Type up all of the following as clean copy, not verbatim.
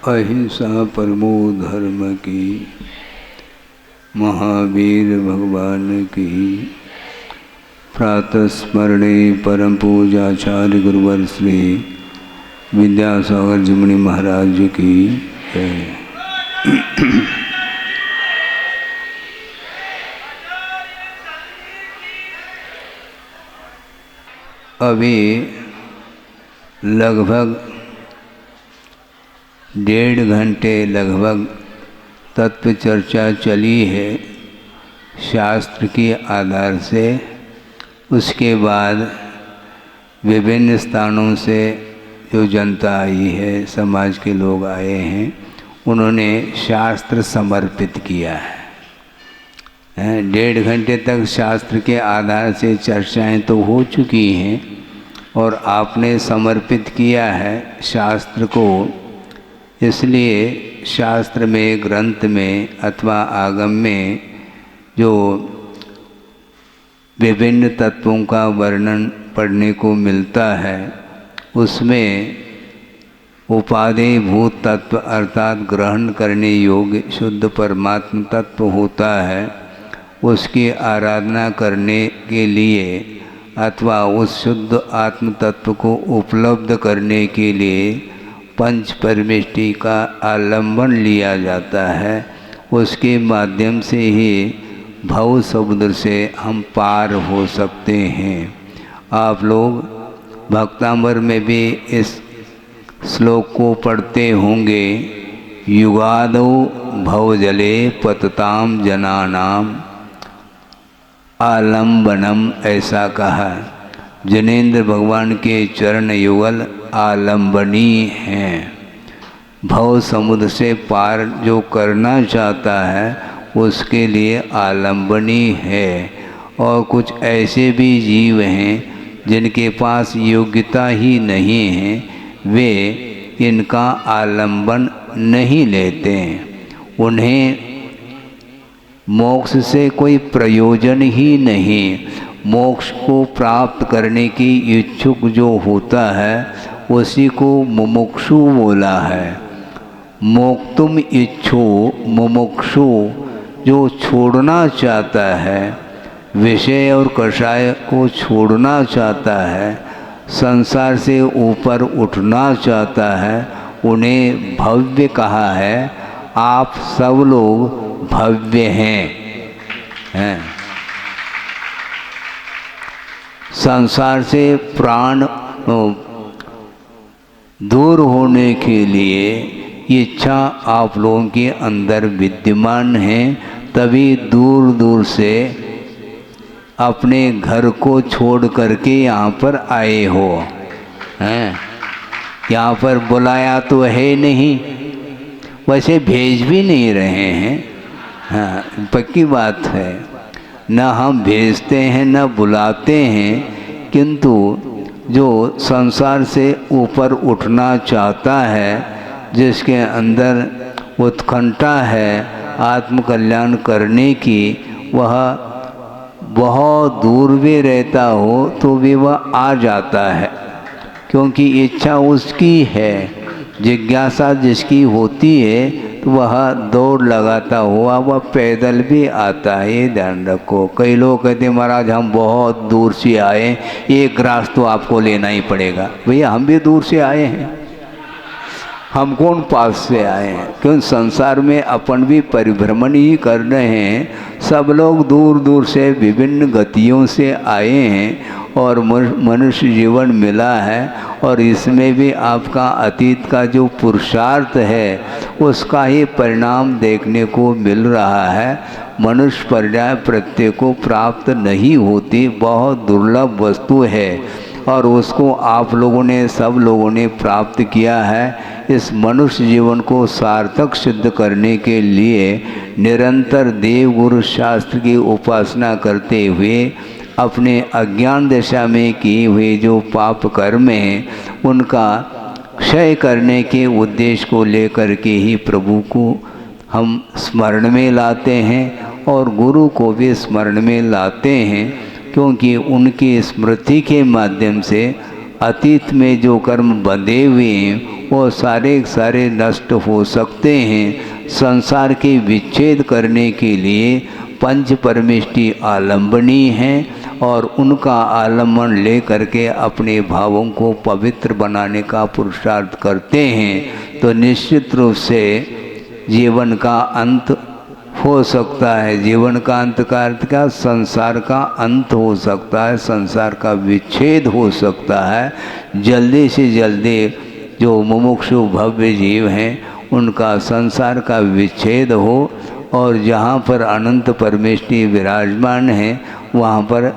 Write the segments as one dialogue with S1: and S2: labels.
S1: अहिंसा परमो धर्म की, महावीर भगवान की। प्रातः स्मरणे परम पूजाचार्य गुरुवर श्री विद्यासागर जी मुनि महाराज की जय। अभी लगभग 1.5 घंटे लगभग तत्व चर्चा चली है शास्त्र के आधार से। उसके बाद विभिन्न स्थानों से जो जनता आई है, समाज के लोग आए हैं, उन्होंने शास्त्र समर्पित किया है। 1.5 घंटे तक शास्त्र के आधार से चर्चाएं तो हो चुकी हैं और आपने समर्पित किया है शास्त्र को। इसलिए शास्त्र में, ग्रंथ में अथवा आगम में जो विभिन्न तत्वों का वर्णन पढ़ने को मिलता है, उसमें उपादेयभूत तत्व अर्थात ग्रहण करने योग्य शुद्ध परमात्म तत्व होता है। उसकी आराधना करने के लिए अथवा उस शुद्ध आत्म तत्व को उपलब्ध करने के लिए पंच परमेष्टि का आलंबन लिया जाता है। उसके माध्यम से ही भव समुद्र से हम पार हो सकते हैं। आप लोग भक्तामृत में भी इस श्लोक को पढ़ते होंगे। युगादौ भवजले पतताम जनानाम आलंबनम, ऐसा कहा। जिनेंद्र भगवान के चरण युगल आलंबनी हैं। भव समुद्र से पार जो करना चाहता है उसके लिए आलंबनी है। और कुछ ऐसे भी जीव हैं जिनके पास योग्यता ही नहीं है, वे इनका आलंबन नहीं लेते। उन्हें मोक्ष से कोई प्रयोजन ही नहीं। मोक्ष को प्राप्त करने की इच्छुक जो होता है उसी को मुमुक्षु बोला है। मोक्तुम इच्छो मुमुक्षु, जो छोड़ना चाहता है, विषय और कषाय को छोड़ना चाहता है, संसार से ऊपर उठना चाहता है, उन्हें भव्य कहा है। आप सब लोग भव्य हैं। संसार से प्राण दूर होने के लिए इच्छा आप लोगों के अंदर विद्यमान है, तभी दूर दूर से अपने घर को छोड़ करके यहाँ पर आए हो। हैं, यहाँ पर बुलाया तो है नहीं, वैसे भेज भी नहीं रहे हैं। हाँ, पक्की बात है, न हम भेजते हैं न बुलाते हैं, किंतु जो संसार से ऊपर उठना चाहता है, जिसके अंदर उत्कंठा है आत्मकल्याण करने की, वह बहुत दूर भी रहता हो तो भी वह आ जाता है, क्योंकि इच्छा उसकी है। जिज्ञासा जिसकी होती है तो वह दौड़ लगाता हुआ वह पैदल भी आता है। ये ध्यान रखो। कई लोग कहते महाराज हम बहुत दूर से आए, एक ग्रास तो आपको लेना ही पड़ेगा। भैया हम भी दूर से आए हैं, हम कौन पास से आए हैं? क्यों संसार में अपन भी परिभ्रमण ही कर रहे हैं। सब लोग दूर दूर से विभिन्न गतियों से आए हैं और मनुष्य जीवन मिला है, और इसमें भी आपका अतीत का जो पुरुषार्थ है उसका ही परिणाम देखने को मिल रहा है। मनुष्य पर्याय प्रत्यय को प्राप्त नहीं होती, बहुत दुर्लभ वस्तु है, और उसको आप लोगों ने, सब लोगों ने प्राप्त किया है। इस मनुष्य जीवन को सार्थक सिद्ध करने के लिए निरंतर देव गुरु शास्त्र की उपासना करते हुए अपने अज्ञान दशा में किए हुए जो पाप कर्म हैं उनका क्षय करने के उद्देश्य को लेकर के ही प्रभु को हम स्मरण में लाते हैं और गुरु को भी स्मरण में लाते हैं, क्योंकि उनकी स्मृति के माध्यम से अतीत में जो कर्म बंधे हुए हैं वो सारे सारे नष्ट हो सकते हैं। संसार के विच्छेद करने के लिए पंच परमेष्टि आलंबनीय हैं और उनका आलम्बन ले करके अपने भावों को पवित्र बनाने का पुरुषार्थ करते हैं तो निश्चित रूप से जीवन का अंत हो सकता है। जीवन का अंत का अर्थ क्या? संसार का अंत हो सकता है, संसार का विच्छेद हो सकता है। जल्दी से जल्दी जो मुमुक्षु भव्य जीव हैं उनका संसार का विच्छेद हो और जहाँ पर अनंत परमेष्टि विराजमान है वहाँ पर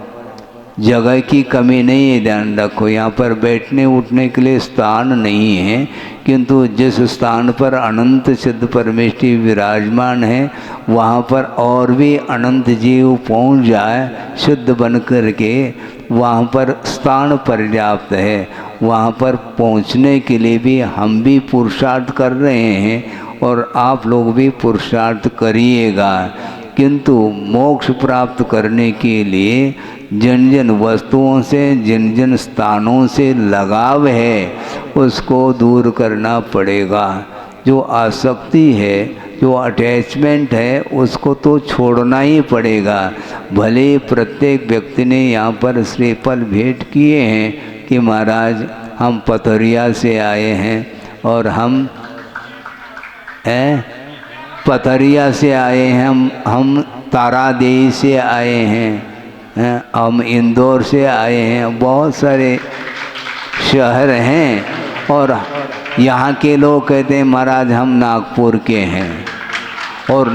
S1: जगह की कमी नहीं है। ध्यान रखो, यहाँ पर बैठने उठने के लिए स्थान नहीं है, किंतु जिस स्थान पर अनंत सिद्ध परमेष्टि विराजमान है वहाँ पर और भी अनंत जीव पहुँच जाए शुद्ध बन कर के, वहाँ पर स्थान पर्याप्त है। वहाँ पर पहुँचने के लिए भी हम भी पुरुषार्थ कर रहे हैं और आप लोग भी पुरुषार्थ करिएगा। किंतु मोक्ष प्राप्त करने के लिए जिन जिन वस्तुओं से जिन जिन स्थानों से लगाव है उसको दूर करना पड़ेगा। जो आसक्ति है, जो अटैचमेंट है, उसको तो छोड़ना ही पड़ेगा। भले प्रत्येक व्यक्ति ने यहाँ पर श्रीफल भेंट किए हैं कि महाराज हम पथरिया से आए हैं और हम पथरिया से आए हैं, हम तारादेवी से आए हैं, हम इंदौर से आए हैं। बहुत सारे शहर हैं और यहाँ के लोग कहते हैं महाराज हम नागपुर के हैं। और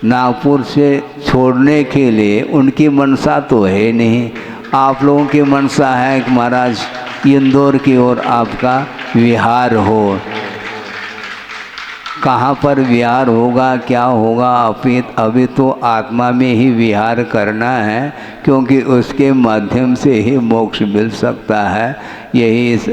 S1: नागपुर से छोड़ने के लिए उनकी मनसा तो है नहीं। आप लोगों की मनसा है कि महाराज इंदौर की ओर आपका विहार हो। कहाँ पर विहार होगा, क्या होगा, अभी तो आत्मा में ही विहार करना है, क्योंकि उसके माध्यम से ही मोक्ष मिल सकता है। यही इस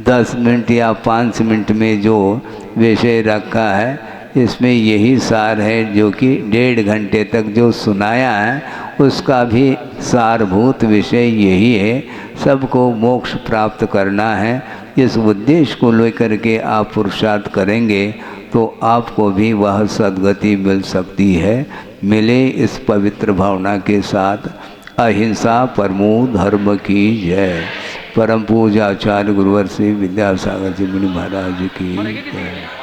S1: 10 मिनट या 5 मिनट में जो विषय रखा है इसमें यही सार है, जो कि 1.5 घंटे तक जो सुनाया है उसका भी सारभूत विषय यही है। सबको मोक्ष प्राप्त करना है। इस उद्देश्य को लेकर के आप पुरुषार्थ करेंगे तो आपको भी वह सद्गति मिल सकती है। मिले इस पवित्र भावना के साथ। अहिंसा परमो धर्म की जय। परम पूज्य आचार्य गुरुवर श्री विद्यासागर जी मुनि महाराज की जय।